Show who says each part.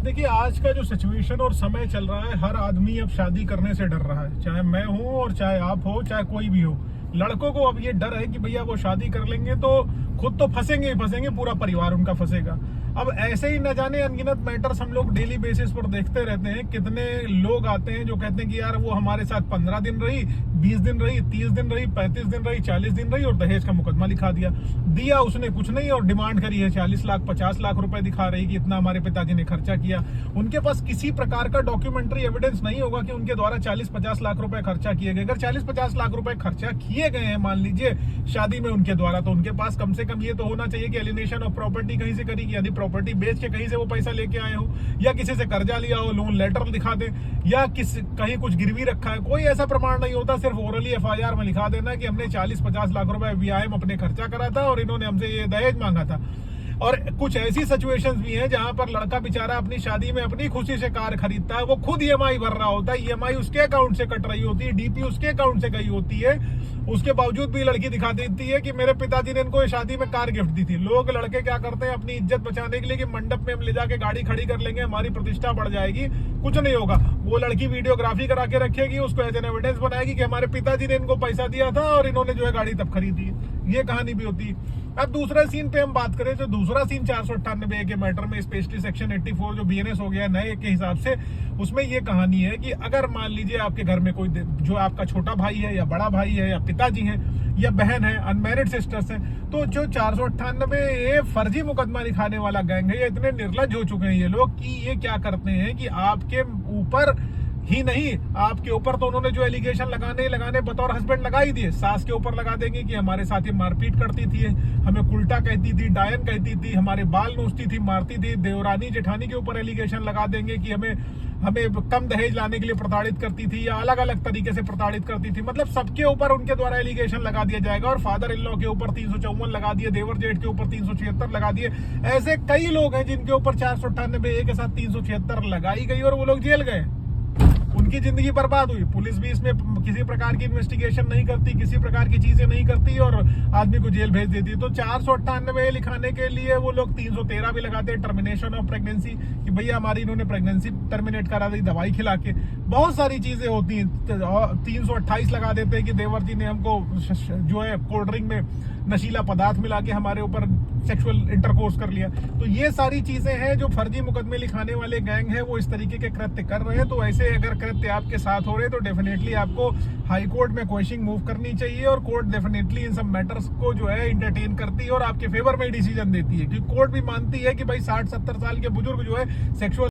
Speaker 1: देखिए, आज का जो सिचुएशन और समय चल रहा है, हर आदमी अब शादी करने से डर रहा है। चाहे मैं हूं और चाहे आप हो, चाहे कोई भी हो। लड़कों को अब ये डर है कि भैया वो शादी कर लेंगे तो खुद तो फंसेंगे ही फंसेंगे, पूरा परिवार उनका फंसेगा। अब ऐसे ही न जाने अनगिनत मैटर्स हम लोग डेली बेसिस पर देखते रहते हैं। कितने लोग आते हैं जो कहते हैं कि यार वो हमारे साथ 15 दिन रही, 20 दिन रही, 30 दिन रही, 35 दिन रही, 40 दिन रही और दहेज का मुकदमा लिखा दिया उसने कुछ नहीं और डिमांड करी है 40 लाख 50 लाख रुपए, दिखा रही कि इतना हमारे पिताजी ने खर्चा किया। उनके पास किसी प्रकार का डॉक्यूमेंट्री एविडेंस नहीं होगा कि उनके द्वारा 40-50 लाख रुपए खर्चा किए गए। अगर 40-50 लाख रुपए खर्चा किए गए हैं मान लीजिए शादी में उनके द्वारा, तो उनके पास कम से कम ये तो होना चाहिए कि एलिनेशन ऑफ प्रॉपर्टी कहीं से करी, यानी प्रॉपर्टी बेच के कहीं से वो पैसा लेके आए हो, या किसी से कर्जा लिया हो, लोन लेटर दिखा दे, या कहीं कुछ गिरवी रखा है। कोई ऐसा प्रमाण नहीं होता, सिर्फ ओरली एफआईआर में लिखा देना कि हमने 40-50 लाख रुपए व्यायाम अपने खर्चा करा था और इन्होंने हमसे ये दहेज मांगा था। और कुछ ऐसी सिचुएशंस भी हैं जहां पर लड़का बेचारा अपनी शादी में अपनी खुशी से कार खरीदता है, वो खुद ईएमआई भर रहा होता है, ईएमआई उसके अकाउंट से कट रही होती है, डीपी उसके अकाउंट से गई होती है। उसके बावजूद भी लड़की दिखा देती है कि मेरे पिताजी ने इनको शादी में कार गिफ्ट दी थी। लोग लड़के क्या करते हैं अपनी इज्जत बचाने के लिए कि मंडप में हम ले जाके गाड़ी खड़ी कर लेंगे, हमारी प्रतिष्ठा बढ़ जाएगी। कुछ नहीं होगा, वो लड़की वीडियोग्राफी करा के रखेगी, उसको एज एन एविडेंस बनाएगी कि हमारे पिताजी ने इनको पैसा दिया था और इन्होंने जो है गाड़ी तब खरीदी है। ये कहानी भी होती है। अब दूसरा सीन पे हम बात करें तो दूसरा सीन 498 के मैटर में स्पेशली सेक्शन 84 जो बीएनएस हो गया नए के हिसाब से, उसमें ये कहानी है कि अगर मान लीजिए आपके घर में कोई जो आपका छोटा भाई है या बड़ा भाई है या पिताजी है या बहन है, अनमैरिड सिस्टर्स हैं, तो जो 498 फर्जी मुकदमा लिखाने वाला गैंग है, ये इतने निर्लज हो चुके हैं ये लोग कि ये क्या करते हैं कि आपके ऊपर ही नहीं, आपके ऊपर तो उन्होंने जो एलिगेशन लगाने बतौर हस्बैंड लगा ही दिए। सास के ऊपर लगा देंगे कि हमारे साथ ये मारपीट करती थी, हमें उल्टा कहती थी, डायन कहती थी, हमारे बाल नोचती थी, मारती थी। देवरानी जेठानी के ऊपर एलिगेशन लगा देंगे कि हमें कम दहेज लाने के लिए प्रताड़ित करती थी या अलग अलग तरीके से प्रताड़ित करती थी। मतलब सबके ऊपर उनके द्वारा एलिगेशन लगा दिया जाएगा। और फादर इन लॉ के ऊपर 354 लगा दिए, देवर जेठ के ऊपर 376 लगा दिए। ऐसे कई लोग हैं जिनके ऊपर 498 के साथ 376 लगाई गई और वो लोग जेल गए, उनकी जिंदगी बर्बाद हुई। पुलिस भी इसमें किसी प्रकार की इन्वेस्टिगेशन नहीं करती, किसी प्रकार की चीजें नहीं करती और आदमी को जेल भेज देती। तो 498 लिखाने के लिए वो लोग 313 भी लगाते हैं, टर्मिनेशन ऑफ प्रेगनेंसी, कि भैया हमारी इन्होंने प्रेगनेंसी टर्मिनेट करा दी दवाई खिला के। बहुत सारी चीजें होती हैं। 328 लगा देते हैं कि देवर जी ने हमको जो है कोल्ड ड्रिंक में नशीला पदार्थ मिला के हमारे ऊपर सेक्सुअल इंटरकोर्स कर लिया। तो ये सारी चीजें हैं जो फर्जी मुकदमे लिखाने वाले गैंग है वो इस तरीके के कृत्य कर रहे हैं। तो ऐसे अगर कृत्य आपके साथ हो रहे हैं तो डेफिनेटली आपको हाई कोर्ट में क्वेश्चनिंग मूव करनी चाहिए और कोर्ट डेफिनेटली इन सब मैटर्स को जो है इंटरटेन करती है और आपके फेवर में डिसीजन देती है, क्योंकि कोर्ट भी मानती है कि भाई 60-70 साल के बुजुर्ग जो है सेक्सुअल